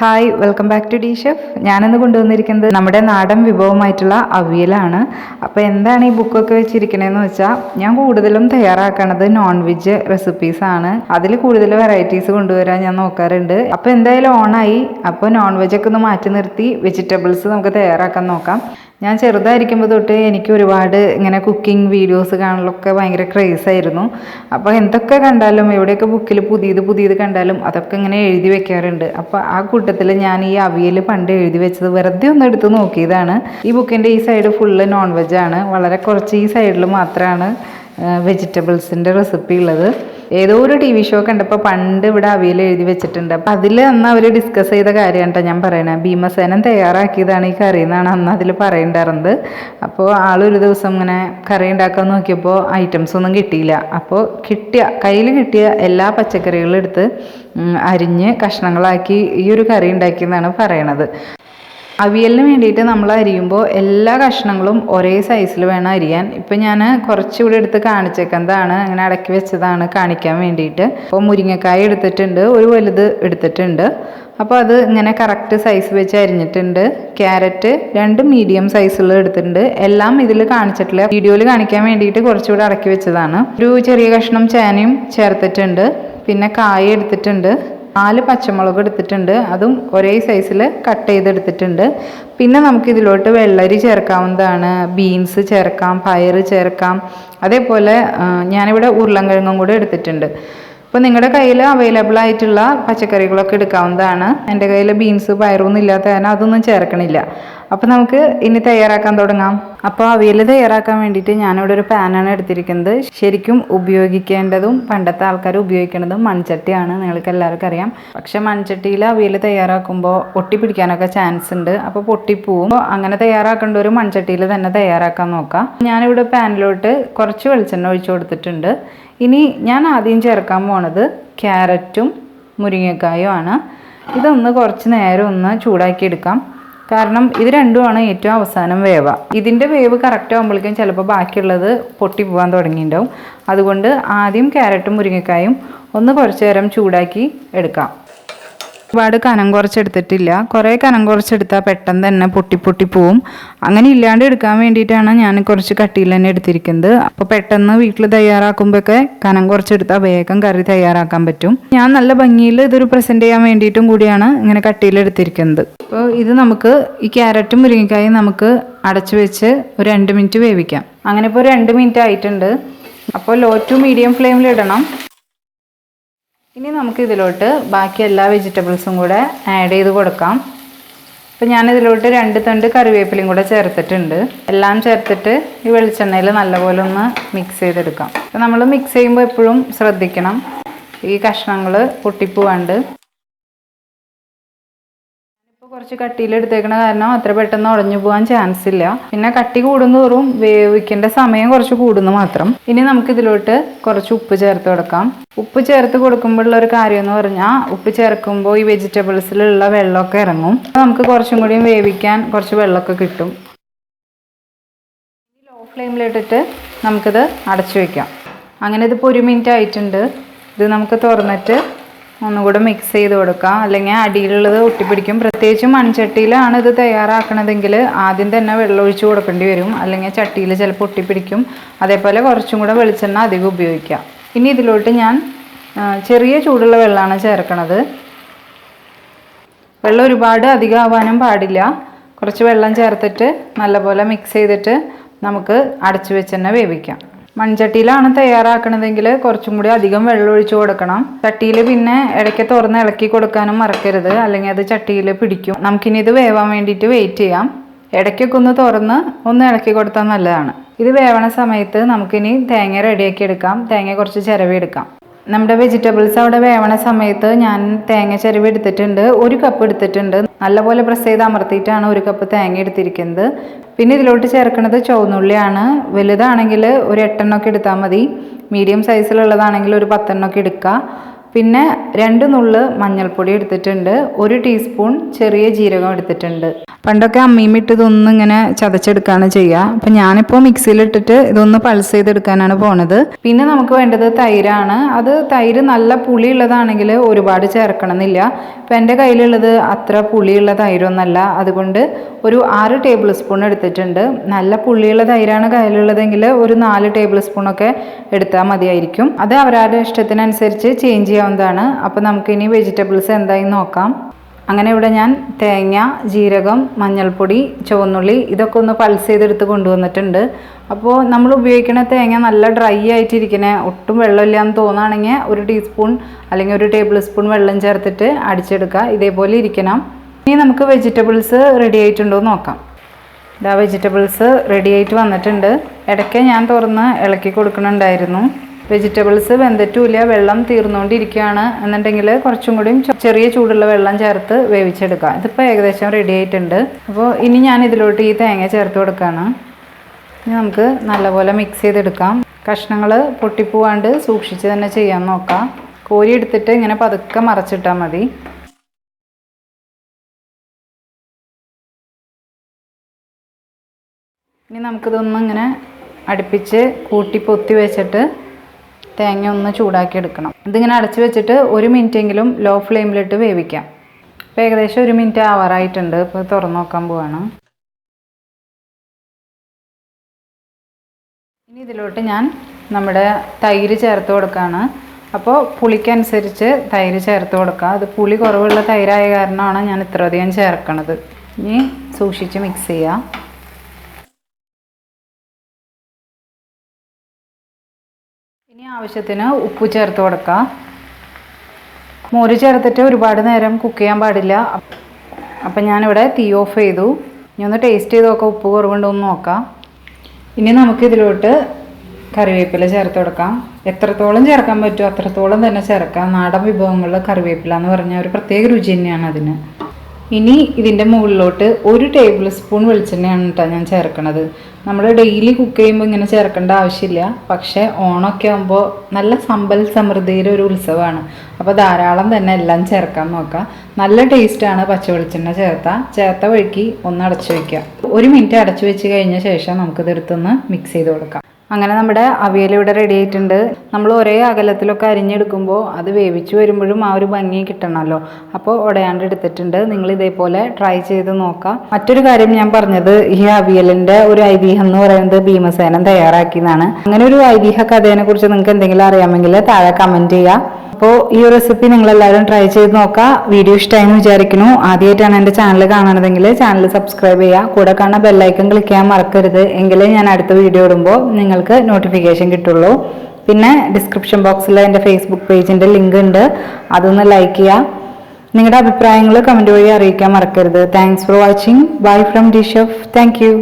Hi, welcome back to the chef. ഞാനിന്ന് കൊണ്ടുവന്നിരിക്കുന്നത് നമ്മുടെ നാടൻ വിഭവമായിട്ടുള്ള അവിയലാണ്. അപ്പോൾ എന്താണ് ഈ ബുക്കൊക്കെ വെച്ചിരിക്കണതെന്ന് വെച്ചാൽ, ഞാൻ കൂടുതലും തയ്യാറാക്കണത് നോൺ വെജ് റെസിപ്പീസാണ്. അതിൽ കൂടുതൽ വെറൈറ്റീസ് കൊണ്ടുവരാൻ ഞാൻ നോക്കാറുണ്ട്. അപ്പോൾ എന്തായാലും ഓണായി, അപ്പോൾ നോൺ വെജൊക്കെ ഒന്ന് മാറ്റി നിർത്തി വെജിറ്റബിൾസ് നമുക്ക് തയ്യാറാക്കാൻ നോക്കാം. ഞാൻ ചെറുതായിരിക്കുമ്പോൾ തൊട്ട് എനിക്ക് ഒരുപാട് ഇങ്ങനെ കുക്കിംഗ് വീഡിയോസ് കാണലൊക്കെ ഭയങ്കര ക്രേസായിരുന്നു. അപ്പോൾ എന്തൊക്കെ കണ്ടാലും എവിടെയൊക്കെ ബുക്കിൽ പുതിയത് കണ്ടാലും അതൊക്കെ ഇങ്ങനെ എഴുതി വെക്കാറുണ്ട്. അപ്പോൾ ആ കൂട്ടത്തിൽ ഞാൻ ഈ അവിയൽ പണ്ട് എഴുതി വെച്ചത് വെറുതെ ഒന്ന് എടുത്ത് നോക്കിയതാണ്. ഈ ബുക്കിൻ്റെ ഈ സൈഡ് ഫുള്ള് നോൺ വെജാണ്, വളരെ കുറച്ച് ഈ സൈഡിൽ മാത്രമാണ് വെജിറ്റബിൾസിൻ്റെ റെസിപ്പി ഉള്ളത്. ഏതോ ഒരു TV ഷോ കണ്ടപ്പോൾ പണ്ട് ഇവിടെ അവിയൽ എഴുതി വെച്ചിട്ടുണ്ട്. അപ്പം അതിൽ അന്ന് അവർ ഡിസ്കസ് ചെയ്ത കാര്യമാണ് കേട്ടോ ഞാൻ പറയണത്. ഭീമസേനൻ തയ്യാറാക്കിയതാണ് ഈ കറി എന്നാണ് അന്ന് അതിൽ പറയുണ്ടായിരുന്നത്. അപ്പോൾ ആളൊരു ദിവസം ഇങ്ങനെ കറി ഉണ്ടാക്കാൻ നോക്കിയപ്പോൾ ഐറ്റംസ് ഒന്നും കിട്ടിയില്ല. അപ്പോൾ കയ്യിൽ കിട്ടിയ എല്ലാ പച്ചക്കറികളും എടുത്ത് അരിഞ്ഞ് കഷ്ണങ്ങളാക്കി ഈ ഒരു കറി ഉണ്ടാക്കിയെന്നാണ് പറയണത്. അവിയലിന് വേണ്ടിയിട്ട് നമ്മൾ അരിയുമ്പോൾ എല്ലാ കഷ്ണങ്ങളും ഒരേ സൈസിൽ വേണം അരിയാൻ. ഇപ്പം ഞാൻ കുറച്ചുകൂടി എടുത്ത് കാണിച്ചേക്കുന്നതാണ്, അങ്ങനെ അടക്കി വെച്ചതാണ് കാണിക്കാൻ വേണ്ടിയിട്ട്. അപ്പോൾ മുരിങ്ങക്കായ എടുത്തിട്ടുണ്ട്, ഒരു വലുത് എടുത്തിട്ടുണ്ട്. അപ്പോൾ അത് ഇങ്ങനെ കറക്റ്റ് സൈസ് വെച്ച് അരിഞ്ഞിട്ടുണ്ട്. ക്യാരറ്റ് 2 മീഡിയം സൈസുള്ള എടുത്തിട്ടുണ്ട്. എല്ലാം ഇതിൽ കാണിച്ചിട്ടില്ല, വീഡിയോയിൽ കാണിക്കാൻ വേണ്ടിയിട്ട് കുറച്ചുകൂടി അടക്കി വെച്ചതാണ്. ഒരു ചെറിയ കഷ്ണം ചേനയും ചേർത്തിട്ടുണ്ട്. പിന്നെ കായ എടുത്തിട്ടുണ്ട്. 4 പച്ചമുളക് എടുത്തിട്ടുണ്ട്, അതും ഒരേ സൈസിൽ കട്ട് ചെയ്തെടുത്തിട്ടുണ്ട്. പിന്നെ നമുക്കിതിലോട്ട് വെള്ളരി ചേർക്കാവുന്നതാണ്, ബീൻസ് ചേർക്കാം, പയർ ചേർക്കാം. അതേപോലെ ഞാനിവിടെ ഉരുളൻകിഴങ്ങും കൂടെ എടുത്തിട്ടുണ്ട്. അപ്പോൾ നിങ്ങളുടെ കയ്യിൽ അവൈലബിൾ ആയിട്ടുള്ള പച്ചക്കറികളൊക്കെ എടുക്കാവുന്നതാണ്. എൻ്റെ കയ്യിൽ ബീൻസ് പയറൊന്നും ഇല്ലാത്ത കാരണം അതൊന്നും ചേർക്കണില്ല. അപ്പോൾ നമുക്ക് ഇനി തയ്യാറാക്കാൻ തുടങ്ങാം. അപ്പോൾ അവിയൽ തയ്യാറാക്കാൻ വേണ്ടിയിട്ട് ഞാനിവിടെ ഒരു പാനാണ് എടുത്തിരിക്കുന്നത്. ശരിക്കും ഉപയോഗിക്കേണ്ടതും പണ്ടത്തെ ആൾക്കാർ ഉപയോഗിക്കേണ്ടതും മൺചട്ടിയാണ്, നിങ്ങൾക്ക് എല്ലാവർക്കും അറിയാം. പക്ഷേ മൺചട്ടിയിൽ അവിയൽ തയ്യാറാക്കുമ്പോൾ ഒട്ടിപ്പിടിക്കാനൊക്കെ ചാൻസ് ഉണ്ട്, അപ്പോൾ പൊട്ടിപ്പോവും. അപ്പോൾ അങ്ങനെ തയ്യാറാക്കേണ്ട ഒരു മൺചട്ടിയിൽ തന്നെ തയ്യാറാക്കാൻ നോക്കാം. ഞാനിവിടെ പാനിലോട്ട് കുറച്ച് വെളിച്ചെണ്ണ ഒഴിച്ചു കൊടുത്തിട്ടുണ്ട്. ഇനി ഞാൻ ആദ്യം ചേർക്കാൻ പോണത് ക്യാരറ്റും മുരിങ്ങക്കായും ആണ്. ഇതൊന്ന് കുറച്ച് നേരം ഒന്ന് ചൂടാക്കി എടുക്കാം, കാരണം ഇത് രണ്ടുമാണ് ഏറ്റവും അവസാനം വേവ. ഇതിൻ്റെ വേവ് കറക്റ്റ് ആകുമ്പോഴേക്കും ചിലപ്പോൾ ബാക്കിയുള്ളത് പൊട്ടിപ്പോകാൻ തുടങ്ങിയിട്ടുണ്ടാവും. അതുകൊണ്ട് ആദ്യം ക്യാരറ്റും മുരിങ്ങക്കായും ഒന്ന് കുറച്ച് നേരം ചൂടാക്കി എടുക്കാം. ഒരുപാട് കനം കുറച്ചെടുത്തിട്ടില്ല, കുറേ കനം കുറച്ചെടുത്താൽ പെട്ടെന്ന് തന്നെ പൊട്ടി പോവും. അങ്ങനെ ഇല്ലാണ്ട് എടുക്കാൻ വേണ്ടിയിട്ടാണ് ഞാൻ കുറച്ച് കട്ടിയിൽ തന്നെ എടുത്തിരിക്കുന്നത്. അപ്പോൾ പെട്ടെന്ന് വീട്ടിൽ തയ്യാറാക്കുമ്പോഴൊക്കെ കനം കുറച്ചെടുത്താൽ വേഗം കറി തയ്യാറാക്കാൻ പറ്റും. ഞാൻ നല്ല ഭംഗിയിൽ ഇതൊരു പ്രസൻറ്റ് ചെയ്യാൻ വേണ്ടിയിട്ടും കൂടിയാണ് ഇങ്ങനെ കട്ടിയിൽ എടുത്തിരിക്കുന്നത്. അപ്പോൾ ഇത് നമുക്ക് ഈ ക്യാരറ്റും മുരിങ്ങക്കായും നമുക്ക് അടച്ചു വെച്ച് ഒരു 2 മിനിറ്റ് വേവിക്കാം. അങ്ങനെ ഇപ്പോൾ 2 മിനിറ്റ് ആയിട്ടുണ്ട്. അപ്പോൾ ലോ ടു മീഡിയം ഫ്ലെയിമിൽ ഇടണം. ഇനി നമുക്ക് ഇതിലോട്ട് ബാക്കി എല്ലാ വെജിറ്റബിൾസും കൂടെ ആഡ് ചെയ്ത് കൊടുക്കാം. അപ്പോൾ ഞാനിതിലോട്ട് 2 തണ്ട് കറിവേപ്പിലയും കൂടെ ചേർത്തിട്ടുണ്ട്. എല്ലാം ചേർത്തിട്ട് ഈ വെളിച്ചെണ്ണയിൽ നല്ലപോലെ ഒന്ന് മിക്സ് ചെയ്തെടുക്കാം. അപ്പോൾ നമ്മൾ മിക്സ് ചെയ്യുമ്പോൾ എപ്പോഴും ശ്രദ്ധിക്കണം ഈ കഷ്ണങ്ങൾ പൊട്ടിപ്പോവാണ്ട്. കുറച്ച് കട്ടിയിൽ എടുത്തേക്കണ കാരണം അത്ര പെട്ടെന്ന് ഉടഞ്ഞു പോകാൻ ചാൻസ് ഇല്ല. പിന്നെ കട്ടി കൂടുന്തോറും വേവിക്കേണ്ട സമയം കുറച്ച് കൂടുന്നു മാത്രം. ഇനി നമുക്ക് ഇതിലോട്ട് കുറച്ച് ഉപ്പ് ചേർത്ത് കൊടുക്കാം. ഉപ്പ് ചേർത്ത് കൊടുക്കുമ്പോഴുള്ള ഒരു കാര്യം എന്ന് പറഞ്ഞാൽ, ഉപ്പ് ചേർക്കുമ്പോൾ ഈ വെജിറ്റബിൾസിലുള്ള വെള്ളമൊക്കെ ഇറങ്ങും. നമുക്ക് കുറച്ചും കൂടി വേവിക്കാൻ കുറച്ച് വെള്ളമൊക്കെ കിട്ടും. ലോ ഫ്ലെയിമിലിട്ടിട്ട് നമുക്കിത് അടച്ചു വയ്ക്കാം. അങ്ങനെ ഇതിപ്പോൾ 1 മിനിറ്റ് ആയിട്ടുണ്ട്. ഇത് നമുക്ക് തുറന്നിട്ട് ഒന്നുകൂടെ മിക്സ് ചെയ്ത് കൊടുക്കാം, അല്ലെങ്കിൽ അടിയിലുള്ളത് ഒട്ടിപ്പിടിക്കും. പ്രത്യേകിച്ച് മൺചട്ടിയിലാണ് ഇത് തയ്യാറാക്കണതെങ്കിൽ ആദ്യം തന്നെ വെള്ളം ഒഴിച്ച് കൊടുക്കേണ്ടി വരും, അല്ലെങ്കിൽ ചട്ടിയിൽ ചിലപ്പോൾ ഒട്ടിപ്പിടിക്കും. അതേപോലെ കുറച്ചും കൂടെ വെളിച്ചെണ്ണ അധികം ഉപയോഗിക്കാം. ഇനി ഇതിലോട്ട് ഞാൻ ചെറിയ ചൂടുള്ള വെള്ളമാണ് ചേർക്കണത്. വെള്ളം ഒരുപാട് അധികം ആവാനും പാടില്ല. കുറച്ച് വെള്ളം ചേർത്തിട്ട് നല്ലപോലെ മിക്സ് ചെയ്തിട്ട് നമുക്ക് അടച്ചു വെച്ച് തന്നെ വേവിക്കാം. മൺചട്ടിയിലാണ് തയ്യാറാക്കണതെങ്കിൽ കുറച്ചും കൂടി അധികം വെള്ളം ഒഴിച്ച് കൊടുക്കണം. ചട്ടിയിൽ പിന്നെ ഇടയ്ക്ക് തുറന്ന് ഇളക്കി കൊടുക്കാനും മറക്കരുത്, അല്ലെങ്കിൽ അത് ചട്ടിയിൽ പിടിക്കും. നമുക്കിനി ഇത് വേവാൻ വേണ്ടിയിട്ട് വെയിറ്റ് ചെയ്യാം. ഇടയ്ക്കൊക്കെ ഒന്ന് തുറന്ന് ഒന്ന് ഇളക്കി കൊടുത്താൽ നല്ലതാണ്. ഇത് വേവണ സമയത്ത് നമുക്കിനി തേങ്ങ റെഡിയാക്കി എടുക്കാം. തേങ്ങ കുറച്ച് ചിരവി എടുക്കാം. നമ്മുടെ വെജിറ്റബിൾസ് അവിടെ വേവണ സമയത്ത് ഞാൻ തേങ്ങ ചിരവി എടുത്തിട്ടുണ്ട്. 1 കപ്പ് എടുത്തിട്ടുണ്ട്. നല്ലപോലെ പ്രസ് ചെയ്ത് അമർത്തിയിട്ടാണ് 1 കപ്പ് തേങ്ങ എടുത്തിരിക്കുന്നത്. പിന്നെ ഇതിലോട്ട് ചേർക്കുന്നത് ചുവന്നുള്ളിയാണ്. വലുതാണെങ്കിൽ ഒരു 8 എണ്ണമൊക്കെ എടുത്താൽ മതി. മീഡിയം സൈസിലുള്ളതാണെങ്കിൽ ഒരു 10 എണ്ണമൊക്കെ എടുക്കുക. പിന്നെ 2 നുള്ള് മഞ്ഞൾപ്പൊടി എടുത്തിട്ടുണ്ട്, 1 ടീസ്പൂൺ ചെറിയ ജീരകം എടുത്തിട്ടുണ്ട്. പണ്ടൊക്കെ അമ്മിയിമിട്ട് ഇതൊന്നും ഇങ്ങനെ ചതച്ചെടുക്കുകയാണ് ചെയ്യുക. അപ്പം ഞാനിപ്പോൾ മിക്സിയിലിട്ടിട്ട് ഇതൊന്ന് പൾസ് ചെയ്തെടുക്കാനാണ് പോണത്. പിന്നെ നമുക്ക് വേണ്ടത് തൈരാണ്. അത് തൈര് നല്ല പുളിയുള്ളതാണെങ്കിൽ ഒരുപാട് ചേർക്കണമെന്നില്ല. ഇപ്പം എൻ്റെ കയ്യിലുള്ളത് അത്ര പുളിയുള്ള തൈരൊന്നല്ല, അതുകൊണ്ട് ഒരു 6 ടേബിൾ സ്പൂൺ എടുത്തിട്ടുണ്ട്. നല്ല പുളിയുള്ള തൈരാണ് കയ്യിലുള്ളതെങ്കിൽ ഒരു 4 ടേബിൾ സ്പൂണൊക്കെ എടുത്താൽ മതിയായിരിക്കും. അത് അവരവരുടെ ഇഷ്ടത്തിനനുസരിച്ച് ചേഞ്ച് ചെയ്യാവുന്നതാണ്. അപ്പോൾ നമുക്കിനി വെജിറ്റബിൾസ് എന്തായി നോക്കാം. അങ്ങനെ ഇവിടെ ഞാൻ തേങ്ങ, ജീരകം, മഞ്ഞൾപ്പൊടി, ചുവന്നുള്ളി ഇതൊക്കെ ഒന്ന് പൾസ് ചെയ്തെടുത്ത് കൊണ്ടുവന്നിട്ടുണ്ട്. അപ്പോൾ നമ്മൾ ഉപയോഗിക്കുന്ന തേങ്ങ നല്ല ഡ്രൈ ആയിട്ടിരിക്കണേ, ഒട്ടും വെള്ളമില്ല എന്ന് തോന്നുകയാണെങ്കിൽ 1 ടീസ്പൂൺ അല്ലെങ്കിൽ 1 ടേബിൾ സ്പൂൺ വെള്ളം ചേർത്തിട്ട് അടിച്ചെടുക്കുക. ഇതേപോലെ ഇരിക്കണം. ഇനി നമുക്ക് വെജിറ്റബിൾസ് റെഡി ആയിട്ടുണ്ടോ എന്ന് നോക്കാം. ഇതാ വെജിറ്റബിൾസ് റെഡി ആയിട്ട് വന്നിട്ടുണ്ട്. ഇടയ്ക്ക് ഞാൻ തുറന്ന് ഇളക്കി കൊടുക്കുന്നുണ്ടായിരുന്നു. വെജിറ്റബിൾസ് വെന്തിട്ടുമില്ല, വെള്ളം തീർന്നുകൊണ്ടിരിക്കുകയാണ്. എന്നുണ്ടെങ്കിൽ കുറച്ചും കൂടി ചെറിയ ചൂടുള്ള വെള്ളം ചേർത്ത് വേവിച്ചെടുക്കുക. ഇതിപ്പോൾ ഏകദേശം റെഡി ആയിട്ടുണ്ട്. അപ്പോൾ ഇനി ഞാൻ ഇതിലോട്ട് ഈ തേങ്ങ ചേർത്ത് കൊടുക്കുകയാണ്. ഇനി നമുക്ക് നല്ലപോലെ മിക്സ് ചെയ്തെടുക്കാം. കഷ്ണങ്ങൾ പൊട്ടിപ്പോവാണ്ട് സൂക്ഷിച്ച് തന്നെ ചെയ്യാൻ നോക്കാം. കോരി എടുത്തിട്ട് ഇങ്ങനെ പതുക്കെ മറച്ചിട്ടാൽ മതി. ഇനി നമുക്കിതൊന്നും ഇങ്ങനെ അടുപ്പിച്ച് കൂട്ടി പൊത്തി വെച്ചിട്ട് തേങ്ങ ഒന്ന് ചൂടാക്കി എടുക്കണം. ഇതിങ്ങനെ അടച്ച് വെച്ചിട്ട് 1 മിനിറ്റെങ്കിലും ലോ ഫ്ലെയിമിലിട്ട് വേവിക്കാം. ഇപ്പോൾ ഏകദേശം 1 മിനിറ്റ് ആവാറായിട്ടുണ്ട്. ഇപ്പോൾ തുറന്ന് നോക്കാൻ പോവാണ്. ഇനി ഇതിലോട്ട് ഞാൻ നമ്മുടെ തൈര് ചേർത്ത് കൊടുക്കുകയാണ്. അപ്പോൾ പുളിക്കനുസരിച്ച് തൈര് ചേർത്ത് കൊടുക്കുക. അത് പുളി കുറവുള്ള തൈരായ കാരണമാണ് ഞാൻ ഇത്രയധികം ചേർക്കണത്. ഇനി സൂക്ഷിച്ച് മിക്സ് ചെയ്യാം. ഇനി ആവശ്യത്തിന് ഉപ്പ് ചേർത്ത് കൊടുക്കുക. മോര് ചേർത്തിട്ട് ഒരുപാട് നേരം കുക്ക് ചെയ്യാൻ പാടില്ല. അപ്പം ഞാനിവിടെ തീ ഓഫ് ചെയ്തു. ഇനി ഒന്ന് ടേസ്റ്റ് ചെയ്ത് നോക്കാം, ഉപ്പ് കുറവുണ്ടോ എന്ന് നോക്കാം. ഇനി നമുക്കിതിലോട്ട് കറിവേപ്പില ചേർത്ത് കൊടുക്കാം. എത്രത്തോളം ചേർക്കാൻ പറ്റുമോ അത്രത്തോളം തന്നെ ചേർക്കാം. നാടൻ വിഭവങ്ങളിൽ കറിവേപ്പില എന്ന് പറഞ്ഞാൽ ഒരു പ്രത്യേക രുചി തന്നെയാണ് അതിന്. ഇനി ഇതിൻ്റെ മുകളിലോട്ട് 1 ടേബിൾ സ്പൂൺ വെളിച്ചെണ്ണയാണ് കേട്ടോ ഞാൻ ചേർക്കണത്. നമ്മൾ ഡെയിലി കുക്ക് ചെയ്യുമ്പോൾ ഇങ്ങനെ ചേർക്കേണ്ട ആവശ്യമില്ല. പക്ഷേ ഓണമൊക്കെ ആകുമ്പോൾ നല്ല സമ്പൽ സമൃദ്ധിയുടെ ഒരു ഉത്സവമാണ്. അപ്പോൾ ധാരാളം തന്നെ എല്ലാം ചേർക്കാൻ നോക്കാം. നല്ല ടേസ്റ്റാണ് പച്ച വെളിച്ചെണ്ണ ചേർത്ത വഴിക്ക് ഒന്ന് അടച്ചു വയ്ക്കുക. 1 മിനിറ്റ് അടച്ചു വെച്ച് കഴിഞ്ഞ ശേഷം നമുക്കിതെടുത്തൊന്ന് മിക്സ് ചെയ്ത് കൊടുക്കാം. അങ്ങനെ നമ്മുടെ അവിയൽ ഇവിടെ റെഡി ആയിട്ടുണ്ട്. നമ്മൾ ഒരേ അകലത്തിലൊക്കെ അരിഞ്ഞെടുക്കുമ്പോൾ അത് വേവിച്ച് വരുമ്പോഴും ആ ഒരു ഭംഗി കിട്ടണമല്ലോ. അപ്പോൾ ഉടയാണ്ട് എടുത്തിട്ടുണ്ട്. നിങ്ങൾ ഇതേപോലെ ട്രൈ ചെയ്ത് നോക്കാം. മറ്റൊരു കാര്യം ഞാൻ പറഞ്ഞത്, ഈ അവിയലിൻ്റെ ഒരു ഐതിഹ്യം എന്ന് പറയുന്നത് ഭീമസേനൻ തയ്യാറാക്കിയതാണ്. അങ്ങനെ ഒരു ഐതിഹ്യ കഥയെ കുറിച്ച് നിങ്ങൾക്ക് എന്തെങ്കിലും അറിയാമെങ്കിൽ താഴെ കമൻറ്റ് ചെയ്യുക. അപ്പോൾ ഈ ഒരു റെസിപ്പി നിങ്ങളെല്ലാവരും ട്രൈ ചെയ്ത് നോക്കുക. വീഡിയോ ഇഷ്ടമായെന്ന് വിചാരിക്കുന്നു. ആദ്യമായിട്ടാണ് എൻ്റെ ചാനൽ കാണുന്നതെങ്കിൽ ചാനൽ സബ്സ്ക്രൈബ് ചെയ്യുക. കൂടെ കാണുന്ന ബെല്ലൈക്കൺ ക്ലിക്ക് ചെയ്യാൻ മറക്കരുത്. എങ്കിലേ ഞാൻ അടുത്ത വീഡിയോ ഇടുമ്പോൾ നിങ്ങൾക്ക് നോട്ടിഫിക്കേഷൻ കിട്ടുള്ളൂ. പിന്നെ ഡിസ്ക്രിപ്ഷൻ ബോക്സിൽ എൻ്റെ ഫേസ്ബുക്ക് പേജിൻ്റെ ലിങ്ക് ഉണ്ട്, അതൊന്ന് ലൈക്ക് ചെയ്യുക. നിങ്ങളുടെ അഭിപ്രായങ്ങൾ കമൻറ്റ് വഴി അറിയിക്കാൻ മറക്കരുത്. Thanks for watching. Bye from D chef. Thank you.